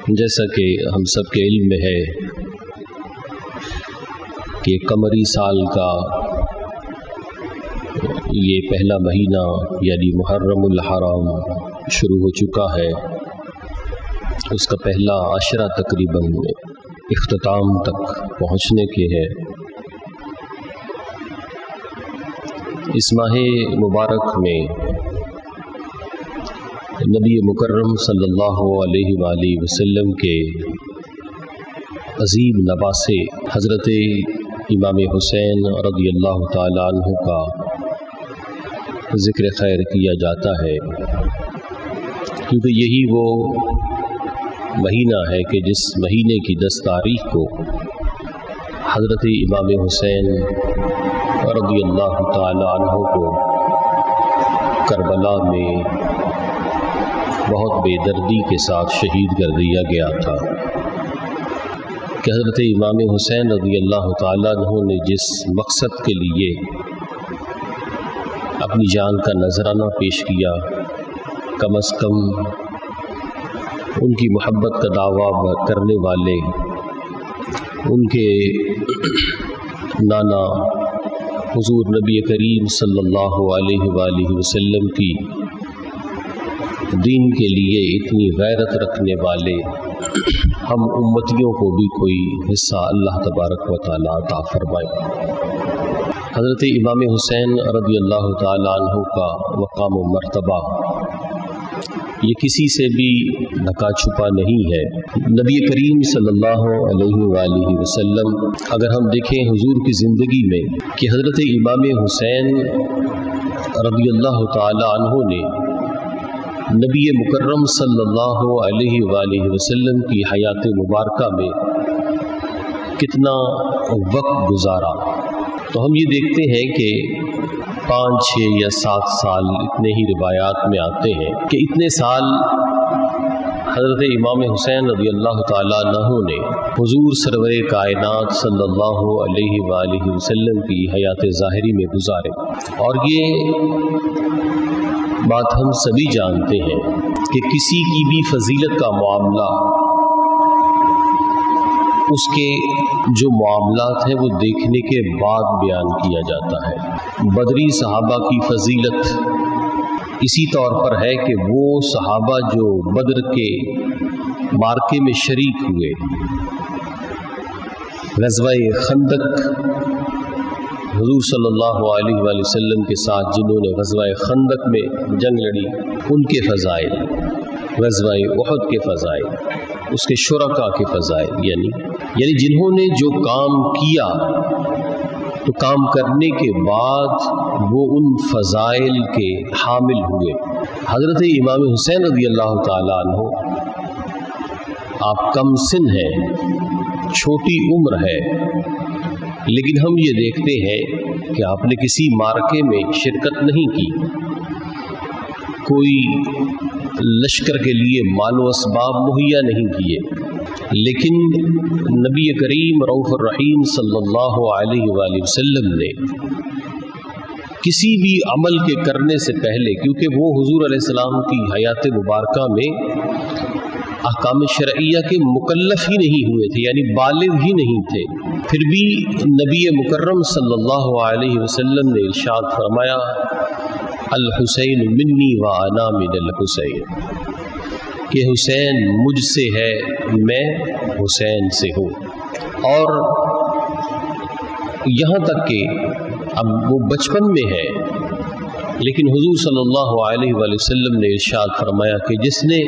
جیسا کہ ہم سب کے علم میں ہے کہ قمری سال کا یہ پہلا مہینہ یعنی محرم الحرام شروع ہو چکا ہے. اس کا پہلا عشرہ تقریباً اختتام تک پہنچنے کے ہے. اس ماہ مبارک میں نبی مکرم صلی اللہ علیہ وآلہ وسلم کے عظیم نواسے حضرت امام حسین رضی اللہ تعالی عنہ کا ذکر خیر کیا جاتا ہے، کیونکہ یہی وہ مہینہ ہے کہ جس مہینے کی 10 تاریخ کو حضرت امام حسین رضی اللہ تعالی عنہ کو کربلا میں بہت بے دردی کے ساتھ شہید کر دیا گیا تھا. کہ حضرت امام حسین رضی اللہ تعالیٰ عنہ نے جس مقصد کے لیے اپنی جان کا نذرانہ پیش کیا، کم از کم ان کی محبت کا دعویٰ کرنے والے ان کے نانا حضور نبی کریم صلی اللہ علیہ وآلہ وسلم کی دین کے لیے اتنی غیرت رکھنے والے ہم امتیوں کو بھی کوئی حصہ اللہ تبارک و تعالیٰ عطا فرمائے. حضرت امام حسین رضی اللہ تعالیٰ عنہ کا مقام و مرتبہ یہ کسی سے بھی ڈھکا چھپا نہیں ہے. نبی کریم صلی اللہ علیہ وآلہ وسلم اگر ہم دیکھیں حضور کی زندگی میں کہ حضرت امام حسین رضی اللہ تعالیٰ عنہ نے نبی مکرم صلی اللہ علیہ وآلہ وسلم کی حیات مبارکہ میں کتنا وقت گزارا، تو ہم یہ دیکھتے ہیں کہ 5، 6 یا 7 سال اتنے ہی روایات میں آتے ہیں کہ اتنے سال حضرت امام حسین رضی اللہ تعالیٰ عنہ نے حضور سرور کائنات صلی اللہ علیہ وآلہ وسلم کی حیات ظاہری میں گزارے. اور یہ بات ہم سبھی جانتے ہیں کہ کسی کی بھی فضیلت کا معاملہ اس کے جو معاملات ہیں وہ دیکھنے کے بعد بیان کیا جاتا ہے. بدری صحابہ کی فضیلت اسی طور پر ہے کہ وہ صحابہ جو بدر کے معرکے میں شریک ہوئے، غزوہ خندق حضور صلی اللہ علیہ وآلہ وسلم کے ساتھ جنہوں نے غزوہ خندق میں جنگ لڑی، ان کے فضائل، غزوہ احد کے فضائل، اس کے شرکاء کے فضائل، یعنی جنہوں نے جو کام کیا تو کام کرنے کے بعد وہ ان فضائل کے حامل ہوئے. حضرت امام حسین رضی اللہ تعالیٰ عنہ آپ کم سن ہیں، چھوٹی عمر ہے، لیکن ہم یہ دیکھتے ہیں کہ آپ نے کسی معرکے میں شرکت نہیں کی، کوئی لشکر کے لیے مال و اسباب مہیا نہیں کیے، لیکن نبی کریم رؤوف الرحیم صلی اللہ علیہ وآلہ وسلم نے کسی بھی عمل کے کرنے سے پہلے، کیونکہ وہ حضور علیہ السلام کی حیات مبارکہ میں احکام شرعیہ کے مکلف ہی نہیں ہوئے تھے، یعنی بالغ ہی نہیں تھے، پھر بھی نبی مکرم صلی اللہ علیہ وسلم نے ارشاد فرمایا الحسین منی وانا من الحسین، کہ حسین مجھ سے ہے، میں حسین سے ہوں. اور یہاں تک کہ اب وہ بچپن میں ہے، لیکن حضور صلی اللہ علیہ وآلہ وسلم نے ارشاد فرمایا کہ جس نے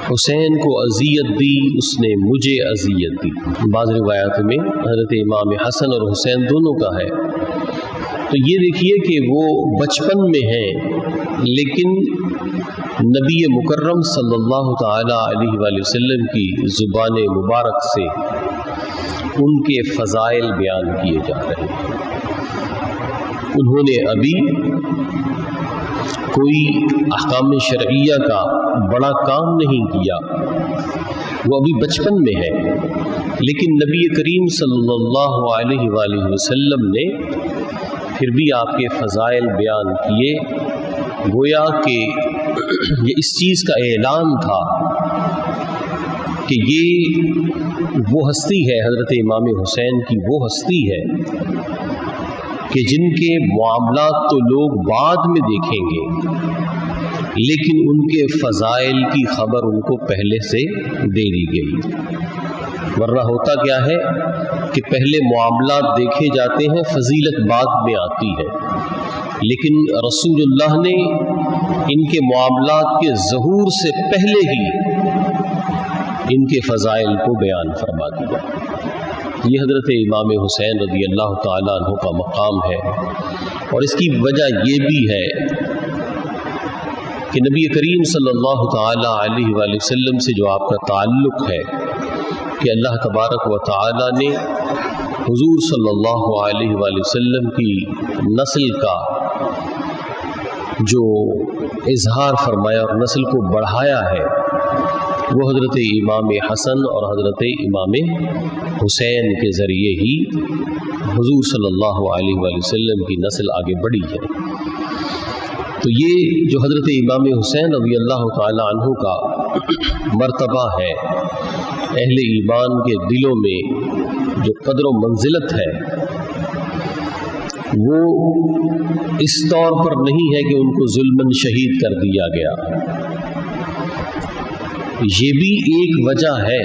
حسین کو اذیت دی اس نے مجھے اذیت دی. بعض روایات میں حضرت امام حسن اور حسین دونوں کا ہے. تو یہ دیکھیے کہ وہ بچپن میں ہیں، لیکن نبی مکرم صلی اللہ تعالی علیہ وآلہ وسلم کی زبان مبارک سے ان کے فضائل بیان کیے جا رہے ہیں. انہوں نے ابھی کوئی احکام شرعیہ کا بڑا کام نہیں کیا، وہ ابھی بچپن میں ہے، لیکن نبی کریم صلی اللہ علیہ وآلہ وسلم نے پھر بھی آپ کے فضائل بیان کیے، گویا کہ یہ اس چیز کا اعلان تھا کہ یہ وہ ہستی ہے، حضرت امام حسین کی وہ ہستی ہے کہ جن کے معاملات تو لوگ بعد میں دیکھیں گے، لیکن ان کے فضائل کی خبر ان کو پہلے سے دے دی گئی۔ ورنہ ہوتا کیا ہے کہ پہلے معاملات دیکھے جاتے ہیں، فضیلت بعد میں آتی ہے، لیکن رسول اللہ نے ان کے معاملات کے ظہور سے پہلے ہی ان کے فضائل کو بیان فرما دیا۔ یہ حضرت امام حسین رضی اللہ تعالیٰ عنہ کا مقام ہے، اور اس کی وجہ یہ بھی ہے کہ نبی کریم صلی اللہ تعالیٰ علیہ وآلہ وسلم سے جو آپ کا تعلق ہے کہ اللہ تبارک و تعالیٰ نے حضور صلی اللہ علیہ وآلہ وسلم کی نسل کا جو اظہار فرمایا اور نسل کو بڑھایا ہے، وہ حضرت امام حسن اور حضرت امام حسین کے ذریعے ہی حضور صلی اللہ علیہ وآلہ وسلم کی نسل آگے بڑھی ہے۔ تو یہ جو حضرت امام حسین رضی اللہ تعالی عنہ کا مرتبہ ہے، اہل ایمان کے دلوں میں جو قدر و منزلت ہے، وہ اس طور پر نہیں ہے کہ ان کو ظلماً شہید کر دیا گیا۔ یہ بھی ایک وجہ ہے،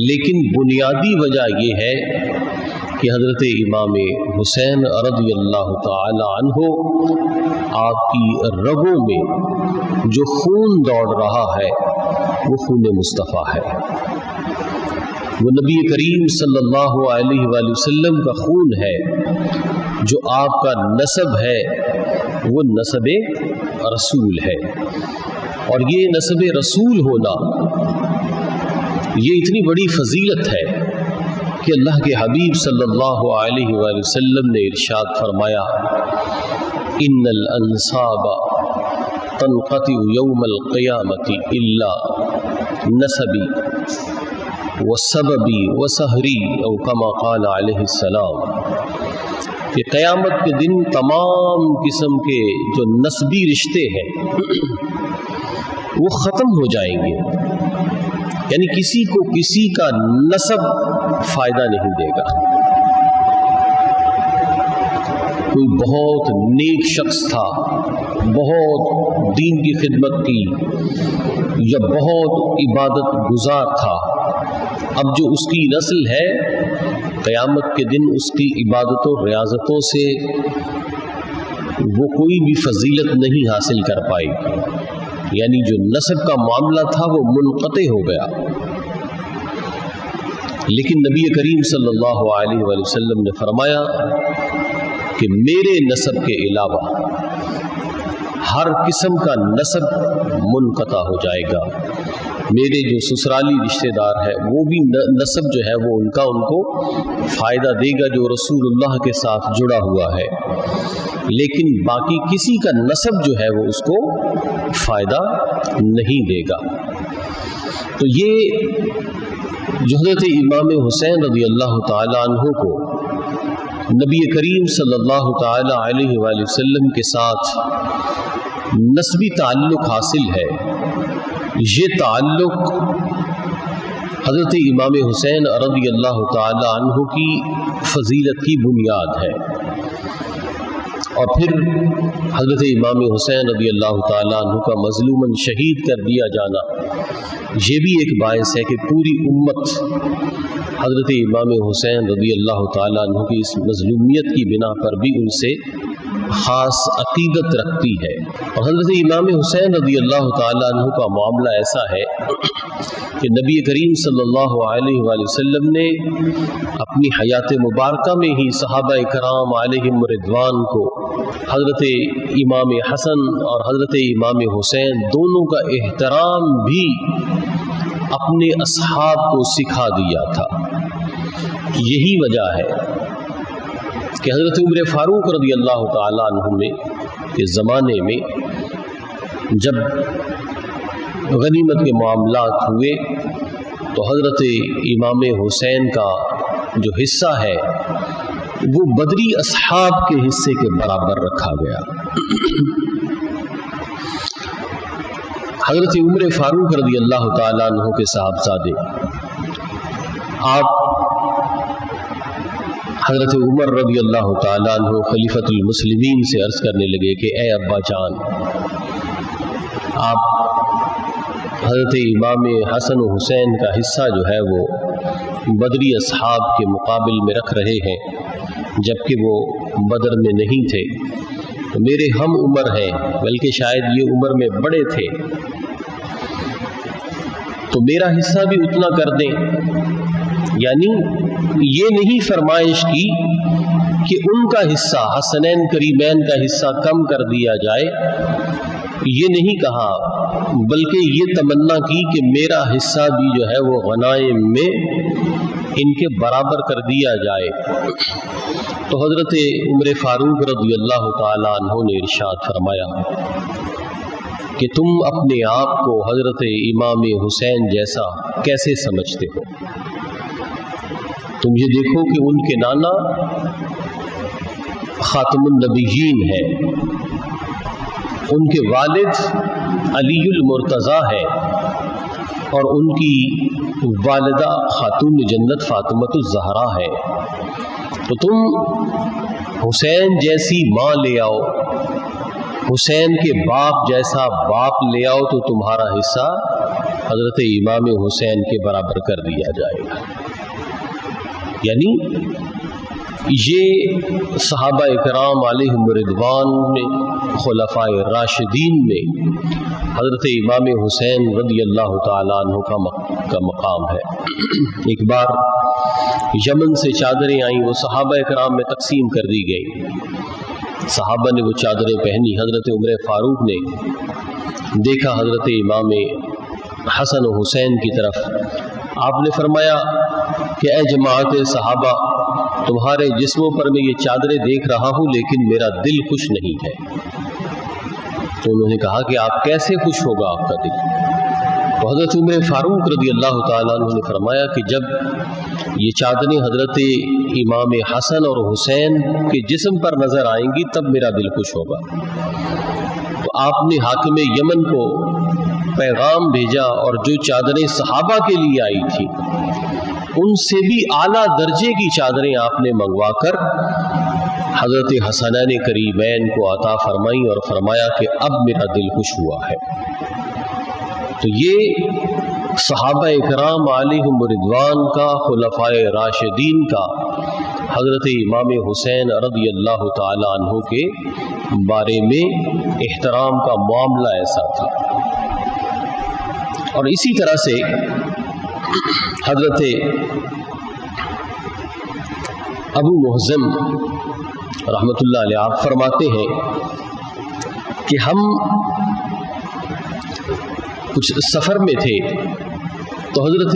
لیکن بنیادی وجہ یہ ہے کہ حضرت امام حسین رضی اللہ تعالی عنہ، آپ کی رگوں میں جو خون دوڑ رہا ہے وہ خون مصطفیٰ ہے، وہ نبی کریم صلی اللہ علیہ وآلہ وسلم کا خون ہے۔ جو آپ کا نسب ہے وہ نسب رسول ہے، اور یہ نسب رسول ہونا یہ اتنی بڑی فضیلت ہے کہ اللہ کے حبیب صلی اللہ علیہ وآلہ وسلم نے ارشاد فرمایا، ان الانساب تنقطع یوم القیامت الا نسبی وسببی وسہری او کما قال علیہ السلام، کہ قیامت کے دن تمام قسم کے جو نسبی رشتے ہیں وہ ختم ہو جائیں گے، یعنی کسی کو کسی کا نسب فائدہ نہیں دے گا۔ کوئی بہت نیک شخص تھا، بہت دین کی خدمت کی، یا بہت عبادت گزار تھا، اب جو اس کی نسل ہے قیامت کے دن اس کی عبادتوں ریاضتوں سے وہ کوئی بھی فضیلت نہیں حاصل کر پائی، یعنی جو نسب کا معاملہ تھا وہ منقطع ہو گیا۔ لیکن نبی کریم صلی اللہ علیہ وآلہ وسلم نے فرمایا کہ میرے نسب کے علاوہ ہر قسم کا نسب منقطع ہو جائے گا، میرے جو سسرالی رشتہ دار ہے وہ بھی نسب جو ہے وہ ان کو فائدہ دے گا جو رسول اللہ کے ساتھ جڑا ہوا ہے، لیکن باقی کسی کا نسب جو ہے وہ اس کو فائدہ نہیں دے گا۔ تو یہ جو حضرت امام حسین رضی اللہ تعالی عنہ کو نبی کریم صلی اللہ تعالی علیہ وآلہ وسلم کے ساتھ نسبی تعلق حاصل ہے، یہ تعلق حضرت امام حسین رضی اللہ تعالی عنہ کی فضیلت کی بنیاد ہے، اور پھر حضرت امام حسین رضی اللہ تعالی عنہ کا مظلوماً شہید کر دیا جانا یہ بھی ایک باعث ہے کہ پوری امت حضرت امام حسین رضی اللہ تعالی عنہ کی اس مظلومیت کی بنا پر بھی ان سے خاص عقیدت رکھتی ہے۔ اور حضرت امام حسین رضی اللہ تعالی عنہ کا معاملہ ایسا ہے کہ نبی کریم صلی اللہ علیہ وآلہ وسلم نے اپنی حیات مبارکہ میں ہی صحابہ کرام علیہم رضوان کو حضرت امام حسن اور حضرت امام حسین دونوں کا احترام بھی اپنے اصحاب کو سکھا دیا تھا۔ یہی وجہ ہے کہ حضرت عمر فاروق رضی اللہ تعالیٰ عنہ کے زمانے میں جب غنیمت کے معاملات ہوئے تو حضرت امام حسین کا جو حصہ ہے وہ بدری اصحاب کے حصے کے برابر رکھا گیا۔ حضرت عمر فاروق رضی اللہ تعالیٰ عنہ کے صاحبزادے آپ حضرت عمر رضی اللہ تعالیٰ عنہ خلیفۃ المسلمین سے عرض کرنے لگے کہ اے ابا جان، آپ حضرت امام حسن و حسین کا حصہ جو ہے وہ بدری اصحاب کے مقابل میں رکھ رہے ہیں، جبکہ وہ بدر میں نہیں تھے، میرے ہم عمر ہیں، بلکہ شاید یہ عمر میں بڑے تھے، تو میرا حصہ بھی اتنا کر دیں۔ یعنی یہ نہیں فرمائش کی کہ ان کا حصہ، حسنین کریمین کا حصہ کم کر دیا جائے، یہ نہیں کہا، بلکہ یہ تمنا کی کہ میرا حصہ بھی جو ہے وہ غنائم میں ان کے برابر کر دیا جائے۔ تو حضرت عمر فاروق رضی اللہ تعالیٰ عنہ نے ارشاد فرمایا کہ تم اپنے آپ کو حضرت امام حسین جیسا کیسے سمجھتے ہو؟ تم یہ دیکھو کہ ان کے نانا خاتم النبیین ہیں، ان کے والد علی المرتضیٰ ہے، اور ان کی والدہ خاتون جنت فاطمۃ الزہرا ہے، تو تم حسین جیسی ماں لے آؤ، حسین کے باپ جیسا باپ لے آؤ، تو تمہارا حصہ حضرت امام حسین کے برابر کر دیا جائے گا۔ یعنی یہ صحابہ کرام علیہم رضوان میں، خلفائے راشدین میں حضرت امام حسین رضی اللہ تعالیٰ عنہ کا مقام ہے۔ ایک بار یمن سے چادریں آئیں، وہ صحابہ کرام میں تقسیم کر دی گئی، صحابہ نے وہ چادریں پہنی، حضرت عمر فاروق نے دیکھا حضرت امام حسن و حسین کی طرف، آپ نے فرمایا کہ اے جماعت صحابہ، تمہارے جسموں پر میں یہ چادریں دیکھ رہا ہوں لیکن میرا دل خوش نہیں ہے۔ تو انہوں نے کہا کہ آپ کیسے خوش ہوگا آپ کا دل؟ تو حضرت عمر فاروق رضی اللہ تعالیٰ عنہ نے فرمایا کہ جب یہ چادریں حضرت امام حسن اور حسین کے جسم پر نظر آئیں گی تب میرا دل خوش ہوگا۔ تو آپ نے حاکم یمن کو پیغام بھیجا، اور جو چادریں صحابہ کے لیے آئی تھی ان سے بھی اعلیٰ درجے کی چادریں آپ نے منگوا کر حضرت حسنین کریمین کو عطا فرمائی، اور فرمایا کہ اب میرا دل خوش ہوا ہے۔ تو یہ صحابہ کرام علیہم رضوان کا، خلفائے راشدین کا، حضرت امام حسین رضی اللہ تعالی عنہ کے بارے میں احترام کا معاملہ ایسا تھا۔ اور اسی طرح سے حضرت ابو محزم رحمۃ اللہ علیہ آپ فرماتے ہیں کہ ہم کچھ سفر میں تھے تو حضرت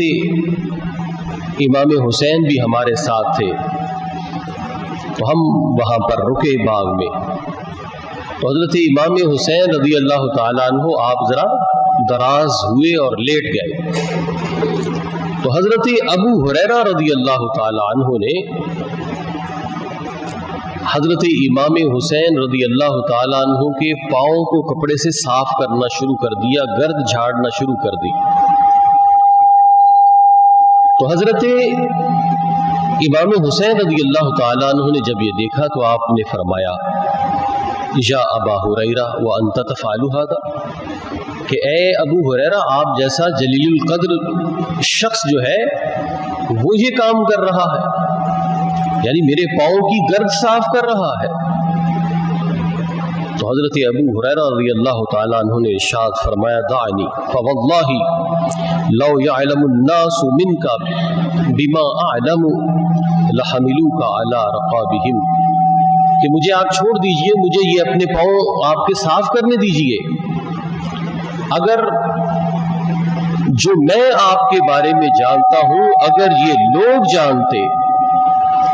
امام حسین بھی ہمارے ساتھ تھے، تو ہم وہاں پر رکے باغ میں، تو حضرت امام حسین رضی اللہ تعالیٰ عنہ آپ ذرا دراز ہوئے اور لیٹ گئے، تو حضرت ابو ہریرہ رضی اللہ تعالیٰ عنہ نے حضرت امام حسین رضی اللہ تعالیٰ عنہ کے پاؤں کو کپڑے سے صاف کرنا شروع کر دیا، گرد جھاڑنا شروع کر دی۔ تو حضرت امام حسین رضی اللہ تعالیٰ عنہ نے جب یہ دیکھا تو آپ نے فرمایا یا ابا ہریرہ وانت تفعل ھذا، کہ اے ابو ہریرہ آپ جیسا جلیل القدر شخص جو ہے وہ یہ کام کر رہا ہے، یعنی میرے پاؤں کی گرد صاف کر رہا ہے۔ تو حضرت ابو ہریرہ رضی اللہ تعالیٰ عنہ نے ارشاد فرمایا دعنی فواللہ لو یعلم الناس منک بما اعلم لحملوک علی رقابہم، کہ مجھے آپ چھوڑ دیجئے، مجھے یہ اپنے پاؤں آپ کے صاف کرنے دیجئے، اگر جو میں آپ کے بارے میں جانتا ہوں اگر یہ لوگ جانتے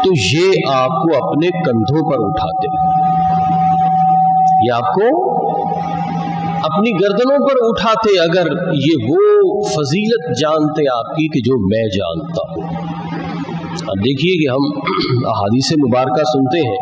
تو یہ آپ کو اپنے کندھوں پر اٹھاتے، یہ آپ کو اپنی گردنوں پر اٹھاتے اگر یہ وہ فضیلت جانتے آپ کی کہ جو میں جانتا ہوں۔ اب دیکھیے کہ ہم احادیث مبارکہ سنتے ہیں،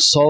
100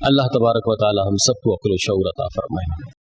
اللہ تبارک و تعالی ہم سب کو عقل و شعور عطا فرمائے۔